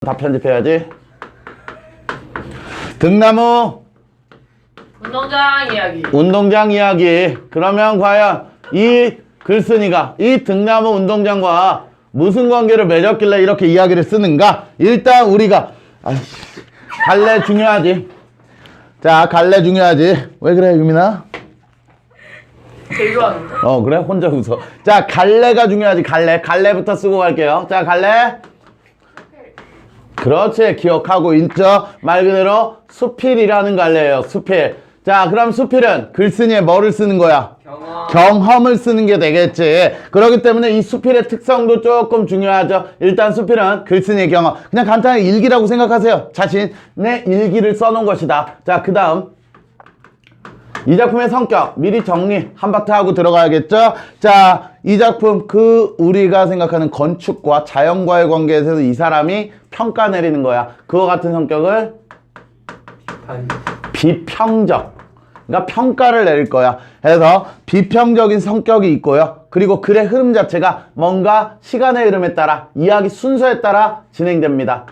다 편집해야지. 등나무 운동장 이야기. 운동장 이야기. 그러면 과연 이 글쓴이가 이 등나무 운동장과 무슨 관계를 맺었길래 이렇게 이야기를 쓰는가? 일단 우리가 갈래 중요하지. 자, 갈래 중요하지. 왜 그래, 유민아? 제일 좋아하는데? 그래? 혼자 웃어. 자, 갈래가 중요하지. 갈래부터 쓰고 갈게요. 자, 갈래. 그렇지. 기억하고 있죠? 말 그대로 수필이라는 갈래예요. 수필. 자, 그럼 수필은 글쓴이에 뭐를 쓰는 거야? 경험을 쓰는 게 되겠지. 그렇기 때문에 이 수필의 특성도 조금 중요하죠. 일단 수필은 글쓴이의 경험. 그냥 간단하게 일기라고 생각하세요. 자신의 일기를 써놓은 것이다. 자, 그 다음 이 작품의 성격 미리 정리 한바탕 하고 들어가야겠죠. 자, 이 작품 우리가 생각하는 건축과 자연과의 관계에서 이 사람이 평가 내리는 거야. 그와 같은 성격을 비평적, 그러니까 평가를 내릴 거야. 그래서 비평적인 성격이 있고요. 그리고 글의 흐름 자체가 뭔가 시간의 흐름에 따라 이야기 순서에 따라 진행됩니다.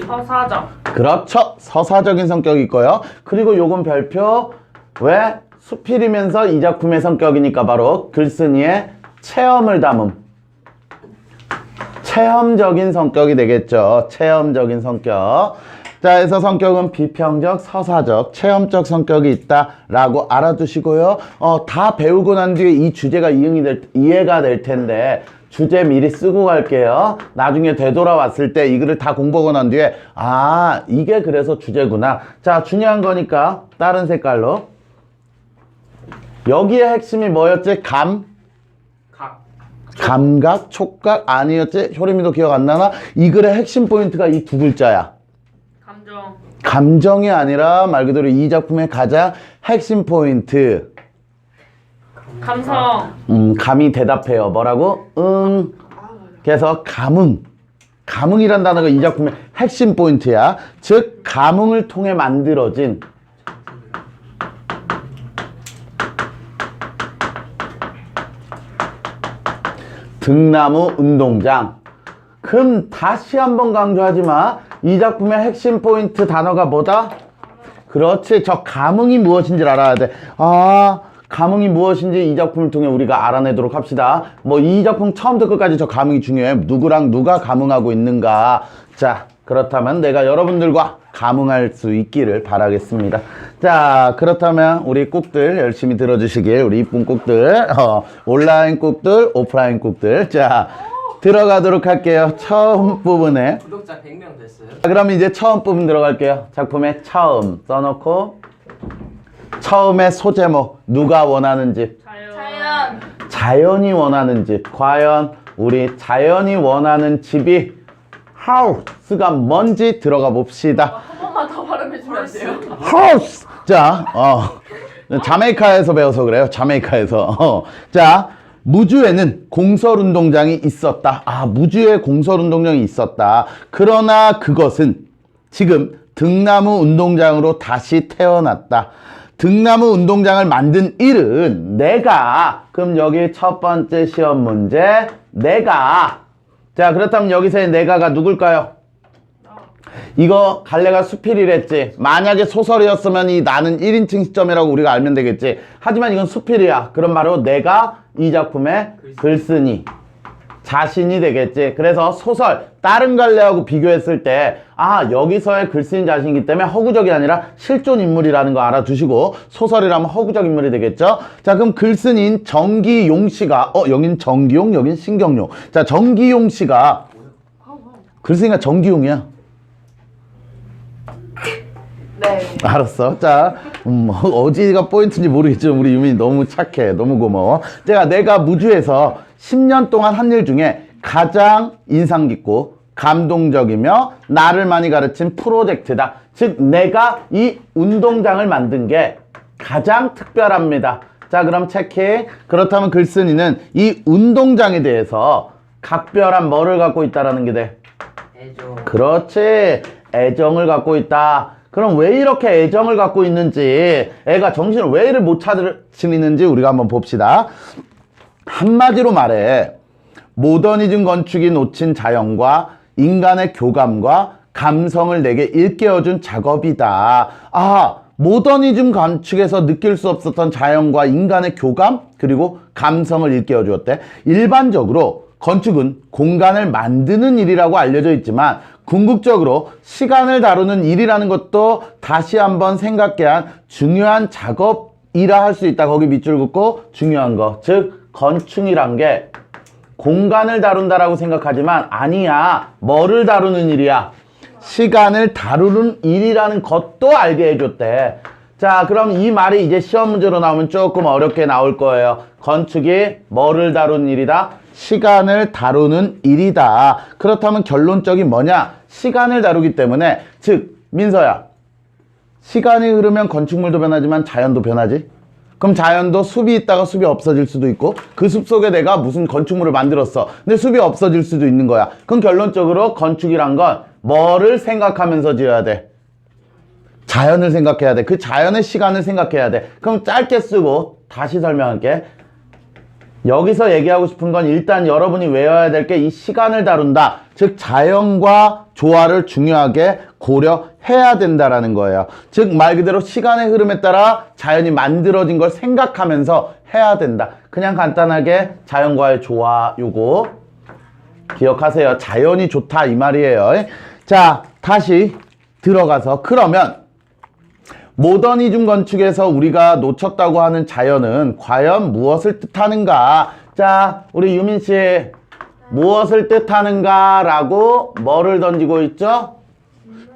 서사적. 그렇죠. 서사적인 성격이 있고요. 그리고 요건 별표. 왜? 수필이면서 이 작품의 성격이니까 바로 글쓴이의 체험을 담음. 체험적인 성격이 되겠죠. 체험적인 성격. 자, 그래서 성격은 비평적, 서사적, 체험적 성격이 있다라고 알아두시고요. 다 배우고 난 뒤에 이 주제가 이해가 될 텐데 주제 미리 쓰고 갈게요. 나중에 되돌아왔을 때 이 글을 다 공부하고 난 뒤에 이게 그래서 주제구나. 자, 중요한 거니까 다른 색깔로. 여기에 핵심이 뭐였지? 감각, 촉각 아니었지? 효림이도 기억 안 나나? 이 글의 핵심 포인트가 이 두 글자야. 감정이 아니라 말 그대로 이 작품의 가장 핵심 포인트. 감성. 감이 대답해요. 뭐라고? 그래서 감흥이란 단어가 이 작품의 핵심 포인트야. 즉 감흥을 통해 만들어진 등나무 운동장. 그럼 다시 한번 강조하지 마. 이 작품의 핵심 포인트 단어가 뭐다? 그렇지. 저 감흥이 무엇인지를 알아야 돼. 감흥이 무엇인지 이 작품을 통해 우리가 알아내도록 합시다. 이 작품 처음부터 끝까지 저 감흥이 중요해. 누구랑 누가 감흥하고 있는가. 자, 그렇다면 내가 여러분들과 감흥할 수 있기를 바라겠습니다. 자, 그렇다면 우리 꾹들 열심히 들어주시길. 우리 이쁜 꾹들. 온라인 꾹들, 오프라인 꾹들. 자, 들어가도록 할게요. 처음 부분에. 구독자 100명 됐어요. 자, 그럼 이제 처음 부분 들어갈게요. 작품의 처음 써놓고 처음의 소제목. 누가 원하는 집? 자연이 원하는 집. 과연 우리 자연이 원하는 집이 하우스가 뭔지 들어가 봅시다. 한 번만 더 발음해주면 안 돼요? 하우스. 자, 자메이카에서 배워서 그래요. 자메이카에서. 자, 무주에는 공설운동장이 있었다. 무주에 공설운동장이 있었다. 그러나 그것은 지금 등나무 운동장으로 다시 태어났다. 등나무 운동장을 만든 일은 그럼 여기 첫 번째 시험 문제 자, 그렇다면 여기서의 내가가 누굴까요? 이거 갈래가 수필이랬지. 만약에 소설이었으면 이 나는 1인칭 시점이라고 우리가 알면 되겠지. 하지만 이건 수필이야. 그럼 바로 내가 이 작품의 글쓴이 자신이 되겠지. 그래서 소설 다른 갈래하고 비교했을 때 여기서의 글쓴이 자신이기 때문에 허구적이 아니라 실존 인물이라는 거 알아두시고 소설이라면 허구적 인물이 되겠죠. 자, 그럼 글쓴이인 정기용 씨가 여긴 정기용, 여긴 신경용. 자, 정기용 씨가 글쓴이가 정기용이야. 네. 알았어. 자, 어디가 포인트인지 모르겠지만 우리 유민이 너무 착해. 너무 고마워. 내가 무주에서 10년 동안 한 일 중에 가장 인상 깊고 감동적이며 나를 많이 가르친 프로젝트다. 즉 내가 이 운동장을 만든 게 가장 특별합니다. 자, 그럼 체킹. 그렇다면 글쓴이는 이 운동장에 대해서 각별한 뭐를 갖고 있다라는 게 돼? 애정. 그렇지. 애정을 갖고 있다. 그럼 왜 이렇게 애정을 갖고 있는지, 애가 정신을 왜 이를 못 차리는지 우리가 한번 봅시다. 한마디로 말해 모더니즘 건축이 놓친 자연과 인간의 교감과 감성을 내게 일깨워준 작업이다. 아, 모더니즘 건축에서 느낄 수 없었던 자연과 인간의 교감 그리고 감성을 일깨워 주었대. 일반적으로 건축은 공간을 만드는 일이라고 알려져 있지만 궁극적으로 시간을 다루는 일이라는 것도 다시 한번 생각해야 한 중요한 작업이라 할 수 있다. 거기 밑줄 긋고 중요한 거. 즉 건축이란 게 공간을 다룬다라고 생각하지만 아니야. 뭐를 다루는 일이야? 시간을 다루는 일이라는 것도 알게 해줬대. 자, 그럼 이 말이 이제 시험 문제로 나오면 조금 어렵게 나올 거예요. 건축이 뭐를 다루는 일이다? 시간을 다루는 일이다. 그렇다면 결론적인 뭐냐? 시간을 다루기 때문에 즉 민서야, 시간이 흐르면 건축물도 변하지만 자연도 변하지? 그럼 자연도 숲이 있다가 숲이 없어질 수도 있고 그 숲 속에 내가 무슨 건축물을 만들었어. 근데 숲이 없어질 수도 있는 거야. 그럼 결론적으로 건축이란 건 뭐를 생각하면서 지어야 돼? 자연을 생각해야 돼. 그 자연의 시간을 생각해야 돼. 그럼 짧게 쓰고 다시 설명할게. 여기서 얘기하고 싶은 건 일단 여러분이 외워야 될 게 이 시간을 다룬다. 즉 자연과 조화를 중요하게 고려해야 된다라는 거예요. 즉 말 그대로 시간의 흐름에 따라 자연이 만들어진 걸 생각하면서 해야 된다. 그냥 간단하게 자연과의 조화 요거 기억하세요. 자연이 좋다 이 말이에요. 자, 다시 들어가서 그러면 모더니즘 건축에서 우리가 놓쳤다고 하는 자연은 과연 무엇을 뜻하는가? 자, 우리 유민 씨 무엇을 뜻하는가? 라고 뭐를 던지고 있죠?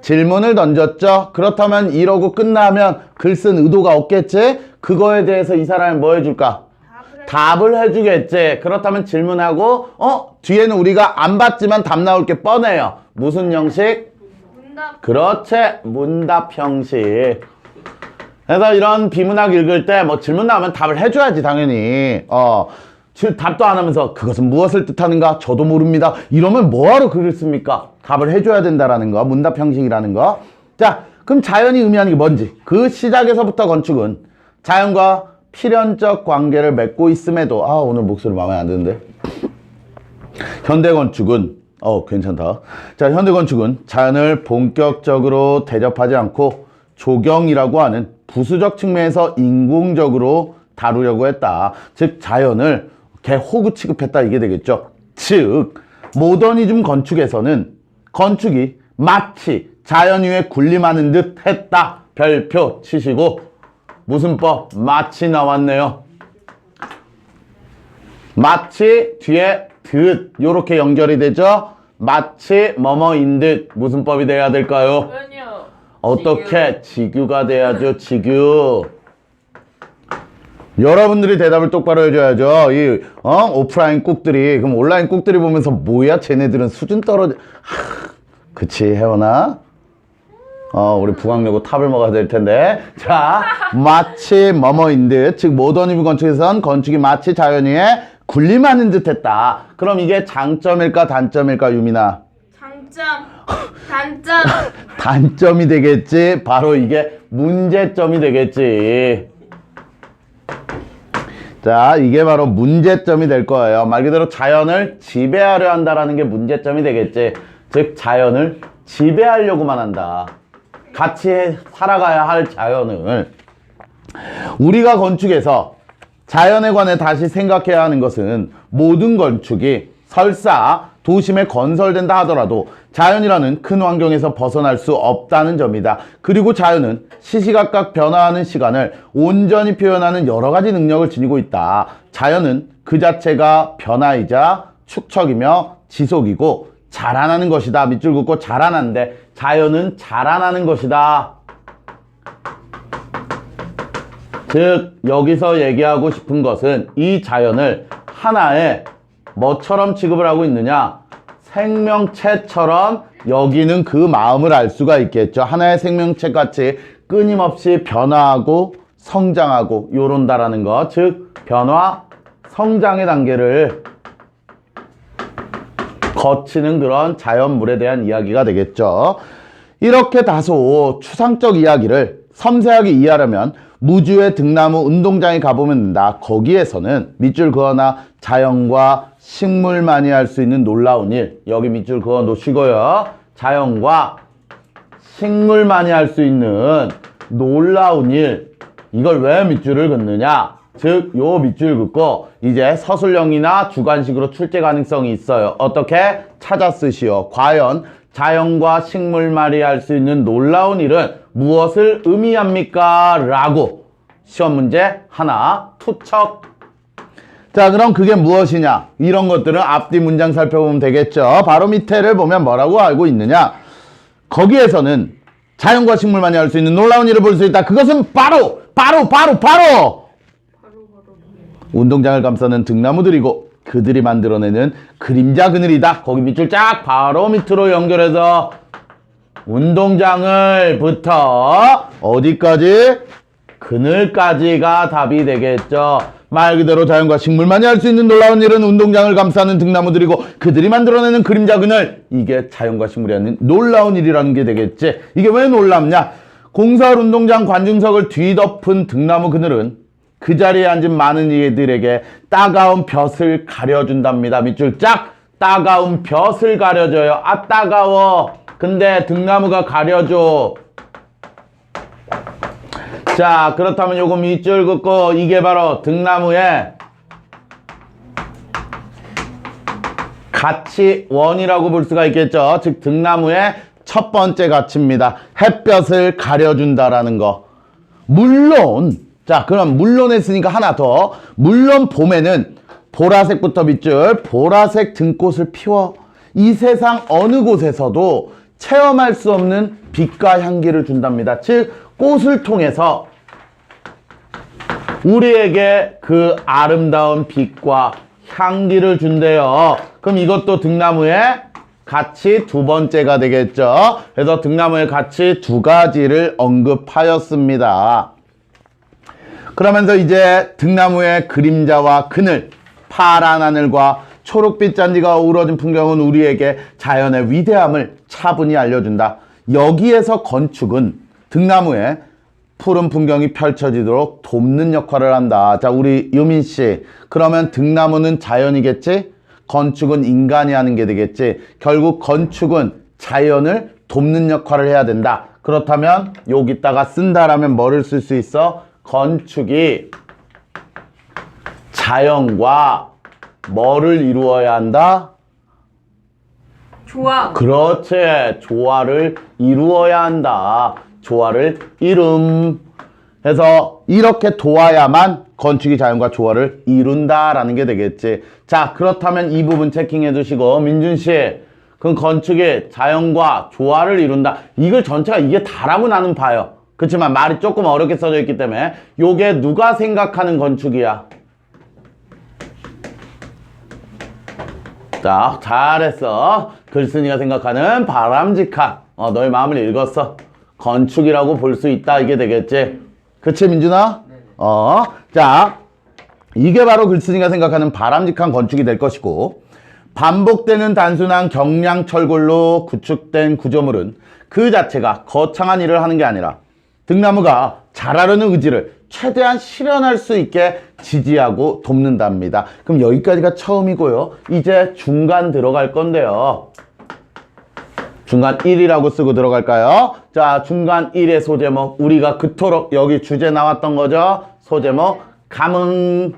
질문을 던졌죠? 그렇다면 이러고 끝나면 글 쓴 의도가 없겠지? 그거에 대해서 이 사람이 뭐 해줄까? 답을 해주겠지. 그렇다면 질문하고 뒤에는 우리가 안 봤지만 답 나올 게 뻔해요. 무슨 형식? 문답. 그렇지. 문답 형식. 그래서 이런 비문학 읽을 때 뭐 질문 나오면 답을 해줘야지 당연히. 답도 안 하면서 그것은 무엇을 뜻하는가? 저도 모릅니다. 이러면 뭐하러 글을 씁니까? 답을 해줘야 된다라는 거. 문답 형식이라는 거. 자, 그럼 자연이 의미하는 게 뭔지. 그 시작에서부터 건축은 자연과 필연적 관계를 맺고 있음에도 오늘 목소리 마음에 안 드는데. 현대건축은 괜찮다. 자, 현대건축은 자연을 본격적으로 대접하지 않고 조경이라고 하는 부수적 측면에서 인공적으로 다루려고 했다. 즉 자연을 개호구 취급했다 이게 되겠죠. 즉 모더니즘 건축에서는 건축이 마치 자연 위에 군림하는 듯 했다. 별표 치시고 무슨 법? 마치 나왔네요. 마치 뒤에 듯 요렇게 연결이 되죠. 마치 뭐뭐인 듯 무슨 법이 돼야 될까요? 아니요. 어떻게? 지규가 돼야죠. 지규. 여러분들이 대답을 똑바로 해줘야죠. 이 오프라인 꾹들이 그럼 온라인 꾹들이 보면서 뭐야 쟤네들은 수준 떨어져. 그치 혜원아? 우리 부강여고 탑을 먹어야 될 텐데. 자, 마치 뭐뭐인 듯, 즉 모더니즘 건축에선 건축이 마치 자연 위에 군림하는 듯 했다. 그럼 이게 장점일까 단점일까 유민아? 장점. 단점. 단점이 되겠지. 바로 이게 문제점이 되겠지. 자, 이게 바로 문제점이 될 거예요. 말 그대로 자연을 지배하려 한다라는 게 문제점이 되겠지. 즉 자연을 지배하려고만 한다. 같이 살아가야 할 자연을. 우리가 건축에서 자연에 관해 다시 생각해야 하는 것은 모든 건축이 설사 도심에 건설된다 하더라도 자연이라는 큰 환경에서 벗어날 수 없다는 점이다. 그리고 자연은 시시각각 변화하는 시간을 온전히 표현하는 여러 가지 능력을 지니고 있다. 자연은 그 자체가 변화이자 축적이며 지속이고 자라나는 것이다. 밑줄 긋고 자라나는데 자연은 자라나는 것이다. 즉 여기서 얘기하고 싶은 것은 이 자연을 하나의 뭐처럼 취급을 하고 있느냐? 생명체처럼 여기는 그 마음을 알 수가 있겠죠. 하나의 생명체 같이 끊임없이 변화하고 성장하고 요런다라는 것. 즉 변화, 성장의 단계를 거치는 그런 자연물에 대한 이야기가 되겠죠. 이렇게 다소 추상적 이야기를 섬세하게 이해하려면 무주의 등나무 운동장에 가보면 된다. 거기에서는 밑줄 그어나 자연과 식물만이 할 수 있는 놀라운 일. 여기 밑줄 그어 놓으시고요. 자연과 식물만이 할 수 있는 놀라운 일. 이걸 왜 밑줄을 긋느냐? 즉, 요 밑줄 긋고 이제 서술형이나 주관식으로 출제 가능성이 있어요. 어떻게? 찾아 쓰시오. 과연 자연과 식물만이 할 수 있는 놀라운 일은 무엇을 의미합니까? 라고 시험 문제 하나 투척. 자, 그럼 그게 무엇이냐? 이런 것들은 앞뒤 문장 살펴보면 되겠죠. 바로 밑에를 보면 뭐라고 알고 있느냐? 거기에서는 자연과 식물만이 할 수 있는 놀라운 일을 볼 수 있다. 그것은 바로 운동장을 감싸는 등나무들이고 그들이 만들어내는 그림자 그늘이다. 거기 밑줄 쫙 바로 밑으로 연결해서 운동장을부터 어디까지? 그늘까지가 답이 되겠죠. 말 그대로 자연과 식물만이 할 수 있는 놀라운 일은 운동장을 감싸는 등나무들이고 그들이 만들어내는 그림자 그늘. 이게 자연과 식물이 하는 놀라운 일이라는 게 되겠지. 이게 왜 놀랍냐? 공사할 운동장 관중석을 뒤덮은 등나무 그늘은 그 자리에 앉은 많은 이들에게 따가운 볕을 가려준답니다. 밑줄 쫙! 따가운 볕을 가려줘요. 아, 따가워. 근데 등나무가 가려줘. 자, 그렇다면 요거 밑줄 긋고 이게 바로 등나무의 가치원이라고 볼 수가 있겠죠. 즉 등나무의 첫 번째 가치입니다. 햇볕을 가려준다라는 거. 물론, 자, 그럼 물론 했으니까 하나 더. 물론 봄에는 보라색부터 밑줄, 보라색 등꽃을 피워 이 세상 어느 곳에서도 체험할 수 없는 빛과 향기를 준답니다. 즉, 꽃을 통해서 우리에게 그 아름다운 빛과 향기를 준대요. 그럼 이것도 등나무의 가치 두 번째가 되겠죠. 그래서 등나무의 가치 두 가지를 언급하였습니다. 그러면서 이제 등나무의 그림자와 그늘, 파란 하늘과 초록빛 잔디가 어우러진 풍경은 우리에게 자연의 위대함을 차분히 알려준다. 여기에서 건축은 등나무의 푸른 풍경이 펼쳐지도록 돕는 역할을 한다. 자, 우리 유민 씨, 그러면 등나무는 자연이겠지? 건축은 인간이 하는 게 되겠지? 결국 건축은 자연을 돕는 역할을 해야 된다. 그렇다면 여기다가 쓴다라면 뭐를 쓸 수 있어? 건축이 자연과 뭐를 이루어야 한다? 조화. 그렇지. 조화를 이루어야 한다. 조화를 이룸. 해서 이렇게 도와야만 건축이 자연과 조화를 이룬다라는 게 되겠지. 자, 그렇다면 이 부분 체킹해 주시고, 민준씨, 그럼 건축이 자연과 조화를 이룬다. 이걸 전체가 이게 다라고 나는 봐요. 그렇지만 말이 조금 어렵게 써져 있기 때문에 요게 누가 생각하는 건축이야? 자, 잘했어. 글쓴이가 생각하는 바람직한, 너의 마음을 읽었어. 건축이라고 볼 수 있다. 이게 되겠지. 그치, 민준아? 네네. 자, 이게 바로 글쓴이가 생각하는 바람직한 건축이 될 것이고, 반복되는 단순한 경량 철골로 구축된 구조물은 그 자체가 거창한 일을 하는 게 아니라 등나무가 자라려는 의지를 최대한 실현할 수 있게 지지하고 돕는답니다. 그럼 여기까지가 처음이고요. 이제 중간 들어갈 건데요. 중간 1이라고 쓰고 들어갈까요? 자, 중간 1의 소제목. 우리가 그토록 여기 주제 나왔던 거죠. 소제목 감흥.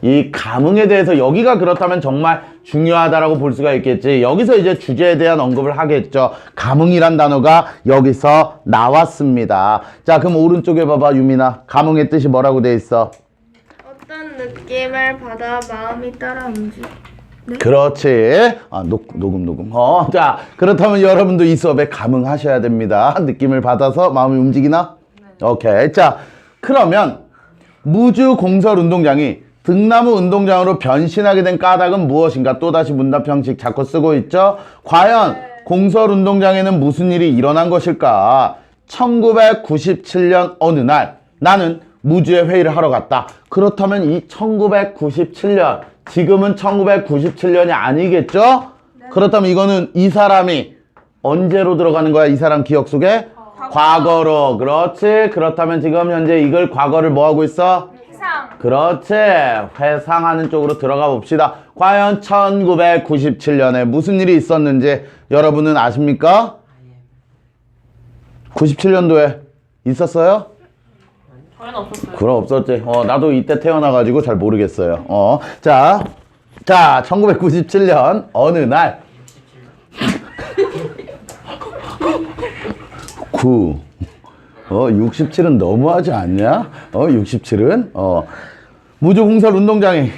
이 감흥에 대해서 여기가 그렇다면 정말 중요하다라고 볼 수가 있겠지. 여기서 이제 주제에 대한 언급을 하겠죠. 감흥이란 단어가 여기서 나왔습니다. 자, 그럼 오른쪽에 봐봐, 유민아. 감흥의 뜻이 뭐라고 돼 있어? 어떤 느낌을 받아 마음이 따라 움직여. 네? 그렇지. 녹음. 자, 그렇다면 여러분도 이 수업에 감흥하셔야 됩니다. 느낌을 받아서 마음이 움직이나? 네. 오케이. 자, 그러면 무주 공설 운동장이 등나무 운동장으로 변신하게 된 까닭은 무엇인가? 또다시 문답 형식 자꾸 쓰고 있죠? 과연 공설 운동장에는 무슨 일이 일어난 것일까? 1997년 어느 날 나는 무주에 회의를 하러 갔다. 그렇다면 이 1997년, 지금은 1997년이 아니겠죠? 그렇다면 이거는 이 사람이 언제로 들어가는 거야? 이 사람 기억 속에? 과거로. 그렇지. 그렇다면 지금 현재 이걸 과거를 뭐 하고 있어? 회상. 그렇지. 회상하는 쪽으로 들어가 봅시다. 과연 1997년에 무슨 일이 있었는지 여러분은 아십니까? 97년도에 있었어요? 저는 없었어요. 그럼 없었지. 나도 이때 태어나가지고 잘 모르겠어요. 자, 1997년 어느 날 67은 너무하지 않냐? 67은 무주공설 운동장이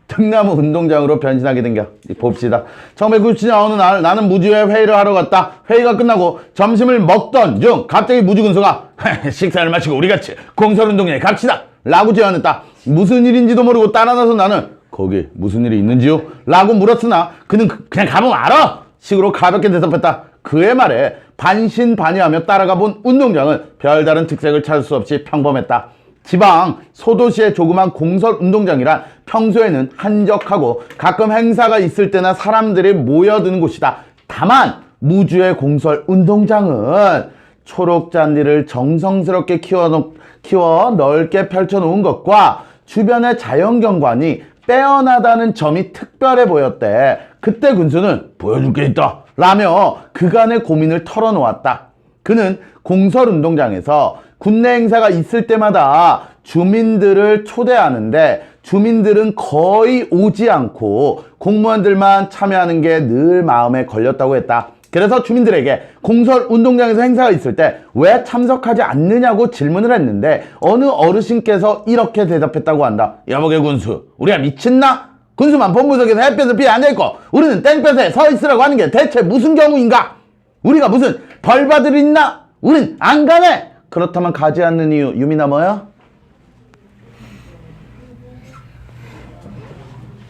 등나무 운동장으로 변신하게 된겨. 봅시다. 1997년 어느 날 나는 무주에 회의를 하러 갔다. 회의가 끝나고 점심을 먹던 중 갑자기 무주군수가 식사를 마치고 우리 같이 공설 운동장에 갑시다 라고 제안했다. 무슨 일인지도 모르고 따라 나서 나는 거기 무슨 일이 있는지요? 라고 물었으나 그는 그냥 가보면 알아! 식으로 가볍게 대답했다. 그의 말에 반신반의하며 따라가 본 운동장은 별다른 특색을 찾을 수 없이 평범했다. 지방 소도시의 조그만 공설 운동장이란 평소에는 한적하고 가끔 행사가 있을 때나 사람들이 모여드는 곳이다. 다만 무주의 공설 운동장은 초록 잔디를 정성스럽게 키워 넓게 펼쳐놓은 것과 주변의 자연경관이 빼어나다는 점이 특별해 보였대. 그때 군수는 보여줄 게 있다 라며 그간의 고민을 털어놓았다. 그는 공설운동장에서 군내 행사가 있을 때마다 주민들을 초대하는데 주민들은 거의 오지 않고 공무원들만 참여하는 게 늘 마음에 걸렸다고 했다. 그래서 주민들에게 공설운동장에서 행사가 있을 때 왜 참석하지 않느냐고 질문을 했는데 어느 어르신께서 이렇게 대답했다고 한다. 여보게 군수, 우리가 미쳤나? 군수만 본부석에서 햇볕을 피해 앉아있고 우리는 땡볕에 서 있으라고 하는 게 대체 무슨 경우인가? 우리가 무슨 벌 받을 일 있나? 우린 안 가네! 그렇다면 가지 않는 이유 유민아 뭐야?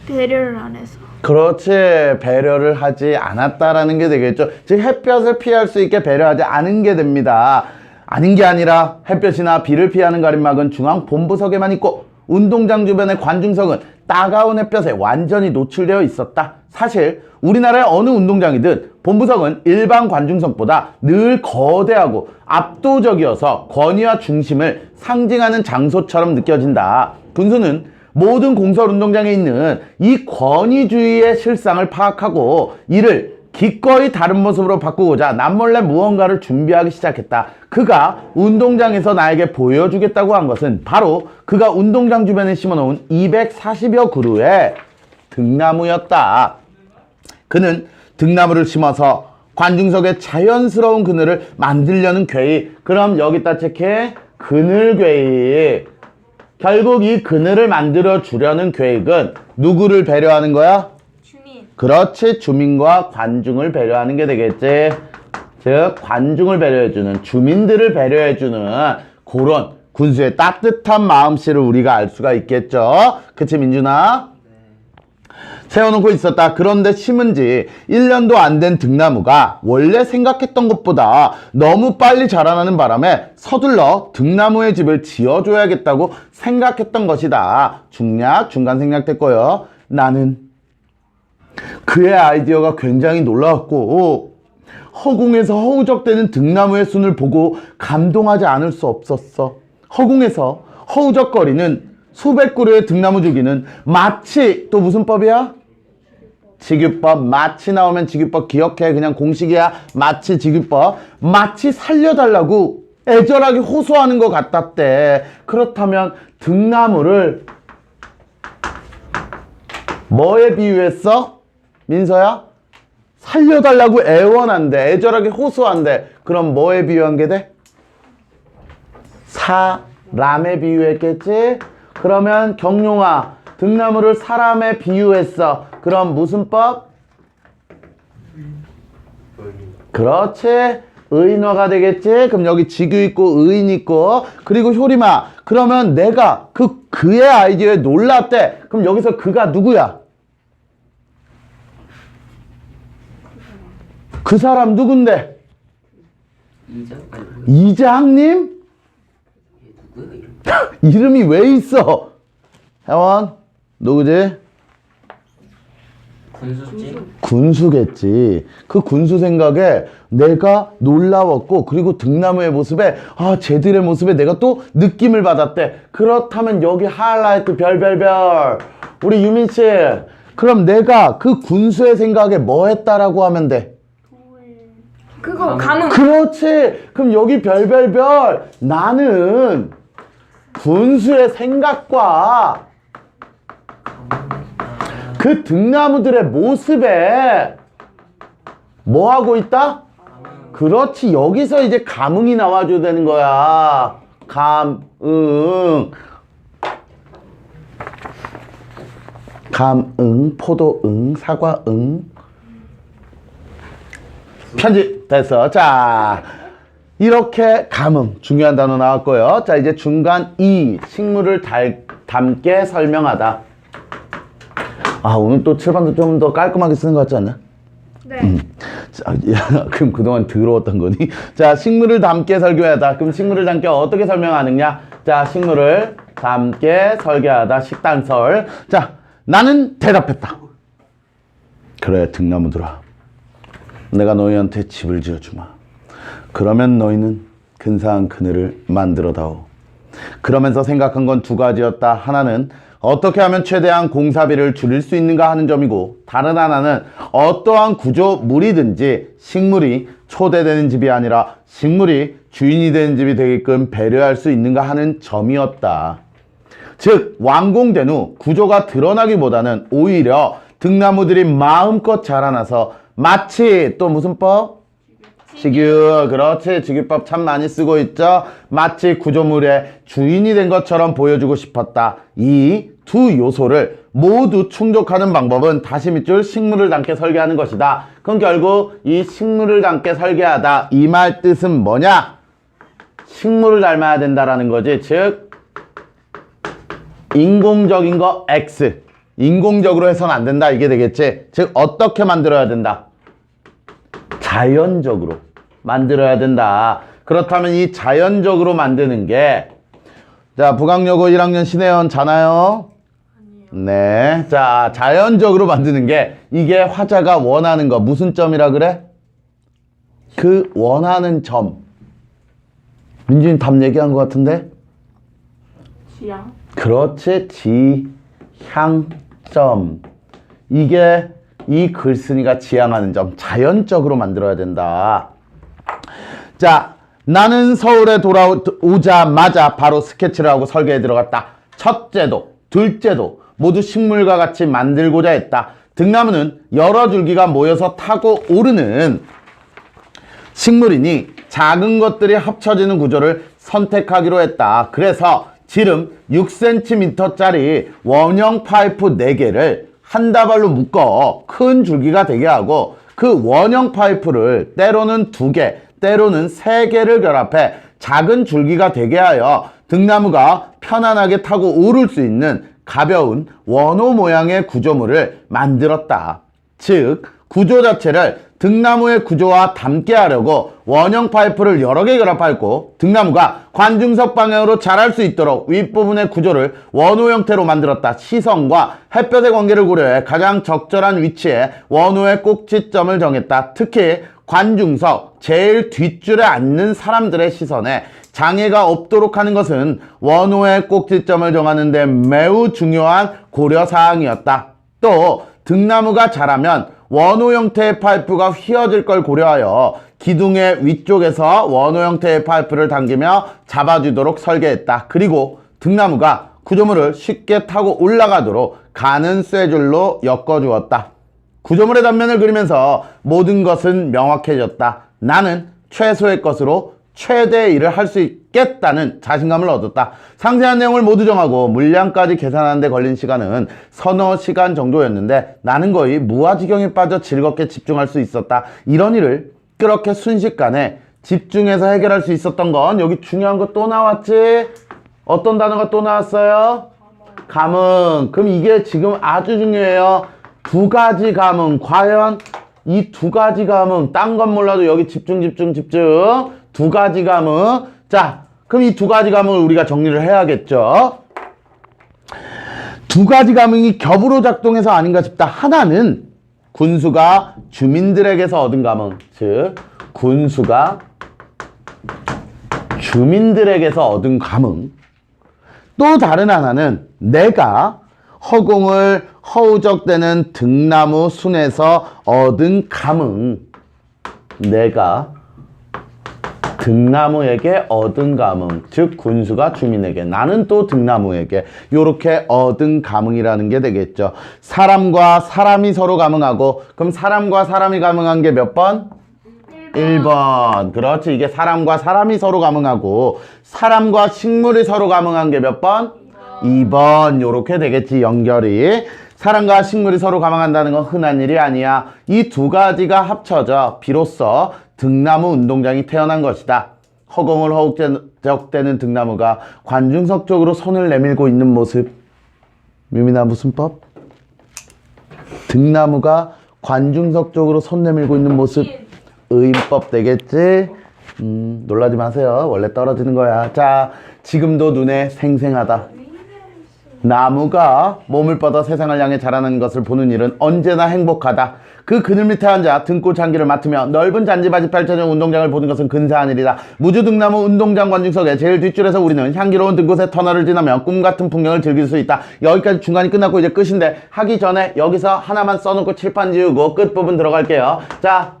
배려를 안 해서. 그렇지. 배려를 하지 않았다라는 게 되겠죠. 즉 햇볕을 피할 수 있게 배려하지 않은 게 됩니다. 아닌 게 아니라 햇볕이나 비를 피하는 가림막은 중앙 본부석에만 있고 운동장 주변의 관중석은 따가운 햇볕에 완전히 노출되어 있었다. 사실 우리나라의 어느 운동장이든 본부석은 일반 관중석보다 늘 거대하고 압도적이어서 권위와 중심을 상징하는 장소처럼 느껴진다. 군수는 모든 공설운동장에 있는 이 권위주의의 실상을 파악하고 이를 기꺼이 다른 모습으로 바꾸고자 남몰래 무언가를 준비하기 시작했다. 그가 운동장에서 나에게 보여주겠다고 한 것은 바로 그가 운동장 주변에 심어놓은 240여 그루의 등나무였다. 그는 등나무를 심어서 관중석에 자연스러운 그늘을 만들려는 계획. 그럼 여기다 체크해. 그늘 계획. 결국 이 그늘을 만들어 주려는 계획은 누구를 배려하는 거야? 주민. 그렇지. 주민과 관중을 배려하는 게 되겠지. 즉 관중을 배려해주는, 주민들을 배려해주는 그런 군수의 따뜻한 마음씨를 우리가 알 수가 있겠죠. 그치 민준아? 세워놓고 있었다. 그런데 심은 지 1년도 안 된 등나무가 원래 생각했던 것보다 너무 빨리 자라나는 바람에 서둘러 등나무의 집을 지어줘야겠다고 생각했던 것이다. 중략, 중간 생략됐고요. 나는 그의 아이디어가 굉장히 놀라웠고 허공에서 허우적대는 등나무의 순을 보고 감동하지 않을 수 없었어. 허공에서 허우적거리는 수백 그루의 등나무 주기는 마치 또 무슨 법이야? 직유법. 마치 나오면 직유법 기억해. 그냥 공식이야. 마치 직유법. 마치 살려달라고 애절하게 호소하는 것 같았대. 그렇다면 등나무를 뭐에 비유했어? 민서야? 살려달라고 애원한대. 애절하게 호소한대. 그럼 뭐에 비유한 게 돼? 사람에 비유했겠지? 그러면 경룡아, 등나무를 사람에 비유했어. 그럼 무슨 법? 그렇지. 의인어가 되겠지. 그럼 여기 직유 있고 의인 있고. 그리고 효림아, 그러면 내가 그의 아이디어에 놀랐대. 그럼 여기서 그가 누구야? 그 사람 누군데? 이장님? 이름이 왜 있어? 혜원, 누구지? 군수집? 군수겠지. 그 군수 생각에 내가 놀라웠고, 그리고 등나무의 모습에, 아, 쟤들의 모습에 내가 또 느낌을 받았대. 그렇다면 여기 하이라이트 별별별. 우리 유민씨, 그럼 내가 그 군수의 생각에 뭐 했다라고 하면 돼? 그거 감흥. 그렇지. 그럼 여기 별별별. 나는 군수의 생각과 그 등나무들의 모습에 뭐 하고 있다? 그렇지. 여기서 이제 감흥이 나와줘야 되는 거야. 감응. 감응, 포도응, 사과응. 편집 됐어. 자, 이렇게 감흥 중요한 단어 나왔고요. 자, 이제 중간 이 식물을 담게 설명하다. 아, 오늘 또 7번도 좀 더 깔끔하게 쓰는 것 같지 않나? 네. 자, 야, 그럼 그동안 더러웠던 거니? 자, 식물을 담게 설교하다. 그럼 식물을 담게 어떻게 설명하느냐? 자, 식물을 담게 설계하다. 식단설. 자, 나는 대답했다. 그래, 등나무들아. 내가 너희한테 집을 지어주마. 그러면 너희는 근사한 그늘을 만들어다오. 그러면서 생각한 건 두 가지였다. 하나는 어떻게 하면 최대한 공사비를 줄일 수 있는가 하는 점이고, 다른 하나는 어떠한 구조물이든지 식물이 초대되는 집이 아니라 식물이 주인이 되는 집이 되게끔 배려할 수 있는가 하는 점이었다. 즉 완공된 후 구조가 드러나기보다는 오히려 등나무들이 마음껏 자라나서 마치 또 무슨 법? 직유. 그렇지. 직유법 참 많이 쓰고 있죠. 마치 구조물의 주인이 된 것처럼 보여주고 싶었다. 이 두 요소를 모두 충족하는 방법은 다시 밑줄 식물을 담게 설계하는 것이다. 그럼 결국 이 식물을 담게 설계하다, 이 말 뜻은 뭐냐? 식물을 닮아야 된다라는 거지. 즉 인공적인 거 X, 인공적으로 해서는 안 된다, 이게 되겠지. 즉 어떻게 만들어야 된다? 자연적으로 만들어야 된다. 그렇다면 이 자연적으로 만드는 게, 자, 북악여고 1학년 신혜연 자나요? 아니요. 네. 자, 자연적으로 만드는 게, 이게 화자가 원하는 거 무슨 점이라 그래? 그 원하는 점. 민준이 답 얘기한 것 같은데? 지향. 그렇지. 지향점. 이게 이 글쓴이가 지향하는 점. 자연적으로 만들어야 된다. 자, 나는 서울에 돌아오자마자 바로 스케치를 하고 설계에 들어갔다. 첫째도 둘째도 모두 식물과 같이 만들고자 했다. 등나무는 여러 줄기가 모여서 타고 오르는 식물이니 작은 것들이 합쳐지는 구조를 선택하기로 했다. 그래서 지름 6cm짜리 원형 파이프 4개를 한 다발로 묶어 큰 줄기가 되게 하고, 그 원형 파이프를 때로는 2개, 때로는 3개를 결합해 작은 줄기가 되게 하여 등나무가 편안하게 타고 오를 수 있는 가벼운 원호 모양의 구조물을 만들었다. 즉 구조 자체를 등나무의 구조와 닮게 하려고 원형 파이프를 여러 개 결합하였고, 등나무가 관중석 방향으로 자랄 수 있도록 윗부분의 구조를 원호 형태로 만들었다. 시선과 햇볕의 관계를 고려해 가장 적절한 위치에 원호의 꼭지점을 정했다. 특히 관중석 제일 뒷줄에 앉는 사람들의 시선에 장애가 없도록 하는 것은 원호의 꼭지점을 정하는 데 매우 중요한 고려사항이었다. 또 등나무가 자라면 원호 형태의 파이프가 휘어질 걸 고려하여 기둥의 위쪽에서 원호 형태의 파이프를 당기며 잡아주도록 설계했다. 그리고 등나무가 구조물을 쉽게 타고 올라가도록 가는 쇠줄로 엮어주었다. 구조물의 단면을 그리면서 모든 것은 명확해졌다. 나는 최소의 것으로 최대의 일을 할 수 있겠다는 자신감을 얻었다. 상세한 내용을 모두 정하고 물량까지 계산하는 데 걸린 시간은 서너 시간 정도였는데 나는 거의 무아지경에 빠져 즐겁게 집중할 수 있었다. 이런 일을 그렇게 순식간에 집중해서 해결할 수 있었던 건, 여기 중요한 거 또 나왔지? 어떤 단어가 또 나왔어요? 감흥. 그럼 이게 지금 아주 중요해요. 두 가지 감흥. 과연 이 두 가지 감흥, 딴 건 몰라도 여기 집중. 두 가지 감흥. 자, 그럼 이 두 가지 감흥을 우리가 정리를 해야겠죠. 두 가지 감흥이 겹으로 작동해서 아닌가 싶다. 하나는 군수가 주민들에게서 얻은 감흥. 즉 군수가 주민들에게서 얻은 감흥. 또 다른 하나는 내가 허공을 허우적대는 등나무 순에서 얻은 감흥. 내가 등나무에게 얻은 감흥. 즉 군수가 주민에게, 나는 또 등나무에게 요렇게 얻은 감흥이라는 게 되겠죠. 사람과 사람이 서로 감흥하고, 그럼 사람과 사람이 감흥한 게 몇 번? 1번. 그렇지. 이게 사람과 사람이 서로 감흥하고 사람과 식물이 서로 감흥한 게 몇 번? 2번. 요렇게 되겠지. 연결이. 사람과 식물이 서로 감흥한다는 건 흔한 일이 아니야. 이 두 가지가 합쳐져 비로소 등나무 운동장이 태어난 것이다. 허공을 허우적대는 등나무가 관중석 쪽으로 손을 내밀고 있는 모습. 유민아 무슨 법? 등나무가 관중석 쪽으로 손 내밀고 있는 모습. 의인법 되겠지? 놀라지 마세요. 원래 떨어지는 거야. 자, 지금도 눈에 생생하다. 나무가 몸을 뻗어 세상을 향해 자라는 것을 보는 일은 언제나 행복하다. 그 그늘 밑에 앉아 등골 장기를 맡으며 넓은 잔디밭이 펼쳐진 운동장을 보는 것은 근사한 일이다. 무주 등나무 운동장 관중석의 제일 뒷줄에서 우리는 향기로운 등곳의 터널을 지나며 꿈같은 풍경을 즐길 수 있다. 여기까지 중간이 끝났고 이제 끝인데, 하기 전에 여기서 하나만 써놓고 칠판 지우고 끝부분 들어갈게요. 자,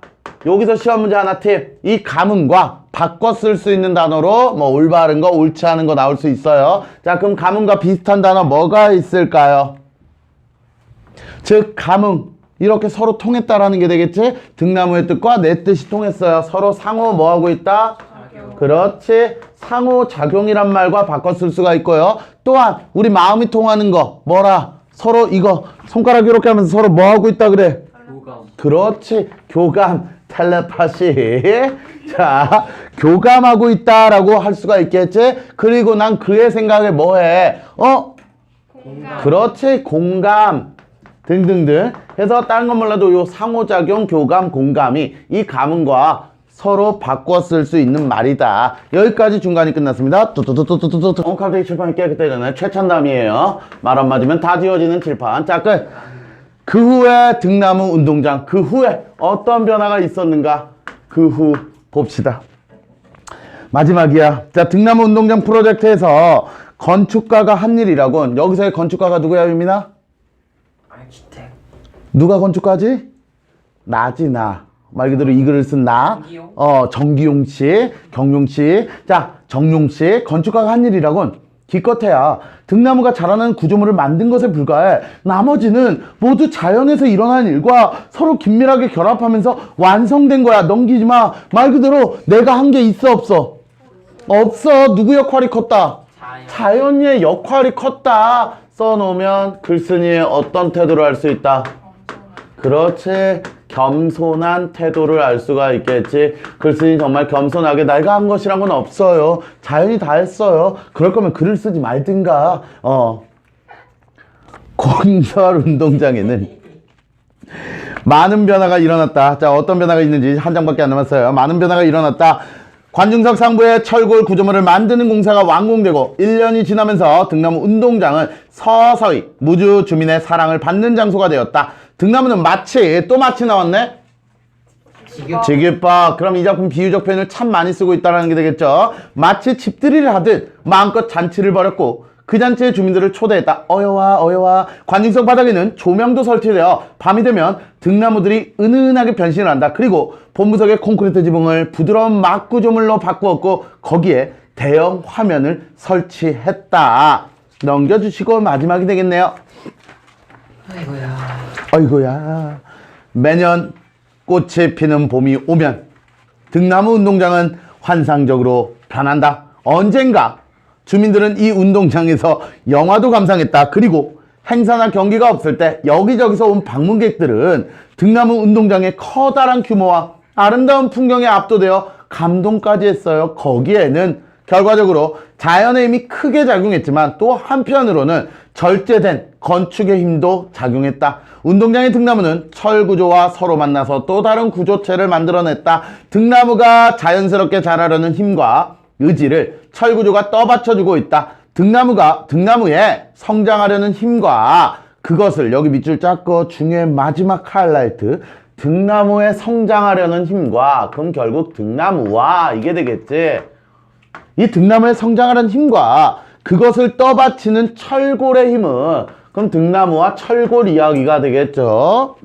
여기서 시험 문제 하나 팁. 이 감흥과 바꿔 쓸 수 있는 단어로 뭐 올바른 거, 옳지 않은 거 나올 수 있어요. 자, 그럼 감흥과 비슷한 단어 뭐가 있을까요? 즉 감흥. 이렇게 서로 통했다라는 게 되겠지? 등나무의 뜻과 내 뜻이 통했어요. 서로 상호 뭐 하고 있다? 그렇지. 상호작용이란 말과 바꿔 쓸 수가 있고요. 또한 우리 마음이 통하는 거 뭐라? 서로 이거 손가락 이렇게 하면서 서로 뭐 하고 있다 그래? 교감. 그렇지. 교감, 텔레파시. 자, 교감하고 있다라고 할 수가 있겠지? 그리고 난 그의 생각에 뭐해? 공감. 그렇지. 공감. 등등등 해서 다른 건 몰라도 요 상호작용, 교감, 공감이 이 감흥과 서로 바꿔 쓸 수 있는 말이다. 여기까지 중간이 끝났습니다. 뚜뚜뚜뚜뚜뚜뚜. 갑자기 칠판이 깨끗해졌네. 최첨담이에요. 말 안 맞으면 다 지워지는 칠판. 자, 끝. 그 후에 등나무 운동장. 그 후에 어떤 변화가 있었는가? 그 후 봅시다. 마지막이야. 자, 등나무 운동장 프로젝트에서 건축가가 한 일이라곤. 여기서의 건축가가 누구야, 유민아? 아키텍. 누가 건축가지? 나지, 나. 말 그대로 이 글을 쓴 나. 정기용? 정기용 씨, 경용 씨. 자, 정용 씨. 건축가가 한 일이라곤 기껏해야 등나무가 자라는 구조물을 만든 것에 불과해. 나머지는 모두 자연에서 일어나는 일과 서로 긴밀하게 결합하면서 완성된 거야. 넘기지 마. 말 그대로 내가 한 게 있어, 없어? 없어. 누구 역할이 컸다? 자연의 역할이 컸다. 써놓으면 글쓴이의 어떤 태도를 알 수 있다? 그렇지. 겸손한 태도를 알 수가 있겠지. 글쓴이 정말 겸손하게 내가 한 것이란 건 없어요. 자연이 다 했어요. 그럴 거면 글을 쓰지 말든가. 공설 운동장에는 많은 변화가 일어났다. 자, 어떤 변화가 있는지 한 장밖에 안 남았어요. 많은 변화가 일어났다. 관중석 상부에 철골 구조물을 만드는 공사가 완공되고 1년이 지나면서 등나무 운동장은 서서히 무주 주민의 사랑을 받는 장소가 되었다. 등나무는 마치, 또 마치 나왔네? 지규빠. 그럼 이 작품 비유적 표현을 참 많이 쓰고 있다는 게 되겠죠. 마치 집들이를 하듯 마음껏 잔치를 벌였고 그 잔치에 주민들을 초대했다. 어여와 어여와. 관중석 바닥에는 조명도 설치되어 밤이 되면 등나무들이 은은하게 변신을 한다. 그리고 본부석의 콘크리트 지붕을 부드러운 막구조물로 바꾸었고 거기에 대형 화면을 설치했다. 넘겨주시고 마지막이 되겠네요. 아이고야. 아이고야. 매년 꽃이 피는 봄이 오면 등나무 운동장은 환상적으로 변한다. 언젠가 주민들은 이 운동장에서 영화도 감상했다. 그리고 행사나 경기가 없을 때 여기저기서 온 방문객들은 등나무 운동장의 커다란 규모와 아름다운 풍경에 압도되어 감동까지 했어요. 거기에는 결과적으로 자연의 힘이 크게 작용했지만 또 한편으로는 절제된 건축의 힘도 작용했다. 운동장의 등나무는 철 구조와 서로 만나서 또 다른 구조체를 만들어냈다. 등나무가 자연스럽게 자라려는 힘과 의지를 철구조가 떠받쳐주고 있다. 등나무에 성장하려는 힘과 그것을 여기 밑줄 짰고 중요해 마지막 하이라이트 등나무에 성장하려는 힘과 그럼 결국 등나무와 이게 되겠지. 이 등나무에 성장하려는 힘과 그것을 떠받치는 철골의 힘은 그럼 등나무와 철골 이야기가 되겠죠.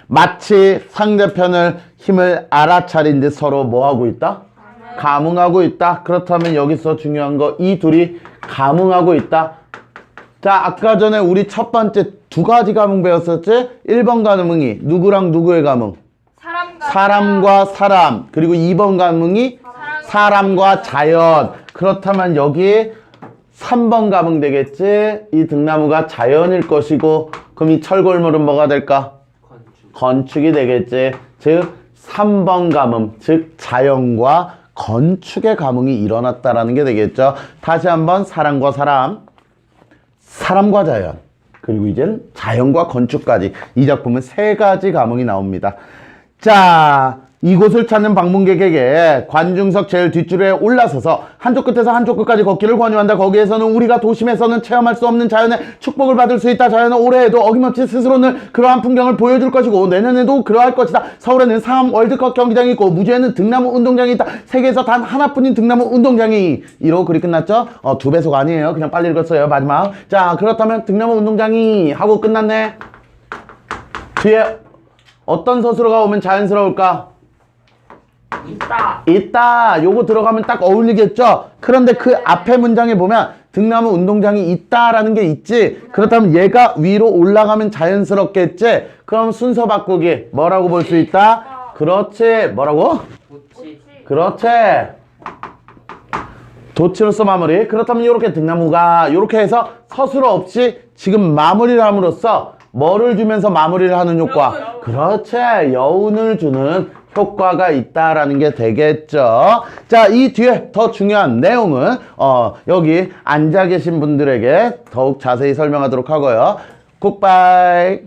마치 상대편을 힘을 알아차린 듯 서로 뭐하고 있다? 감응하고 있다. 그렇다면 여기서 중요한 거 이 둘이 감응하고 있다. 자, 아까 전에 우리 첫 번째 두 가지 감응 배웠었지? 1번 감응이 누구랑 누구의 감응? 사람과 사람. 그리고 2번 감응이 사람과 자연. 그렇다면 여기 3번 감응 되겠지? 이 등나무가 자연일 것이고 그럼 이 철골물은 뭐가 될까? 건축이 되겠지. 즉 3번 감응, 즉 자연과 건축의 감응이 일어났다라는 게 되겠죠. 다시 한번 사람과 사람, 사람과 자연, 그리고 이제는 자연과 건축까지 이 작품은 세 가지 감흥이 나옵니다. 자, 이곳을 찾는 방문객에게 관중석 제일 뒷줄에 올라서서 한쪽 끝에서 한쪽 끝까지 걷기를 권유한다. 거기에서는 우리가 도심에서는 체험할 수 없는 자연의 축복을 받을 수 있다. 자연은 올해에도 어김없이 스스로는 그러한 풍경을 보여줄 것이고 내년에도 그러할 것이다. 서울에는 상암 월드컵 경기장이 있고 무주에는 등나무 운동장이 있다. 세계에서 단 하나뿐인 등나무 운동장이 이러고 글이 끝났죠? 두 배속 아니에요. 그냥 빨리 읽었어요. 마지막. 자, 그렇다면 등나무 운동장이 하고 끝났네. 뒤에 어떤 서술어가 오면 자연스러울까? 있다. 요거 들어가면 딱 어울리겠죠? 그런데 그 앞에 문장에 보면 등나무 운동장이 있다라는 게 있지. 그렇다면 얘가 위로 올라가면 자연스럽겠지? 그럼 순서 바꾸기 뭐라고 볼 수 있다? 그렇지. 뭐라고? 그렇지. 도치로서 마무리. 그렇다면 이렇게 등나무가 이렇게 해서 서술어 없이 지금 마무리를 함으로써 뭐를 주면서 마무리를 하는 효과? 그렇지. 여운을 주는 효과가 있다라는 게 되겠죠. 자, 이 뒤에 더 중요한 내용은 여기 앉아 계신 분들에게 더욱 자세히 설명하도록 하고요. 굿바이.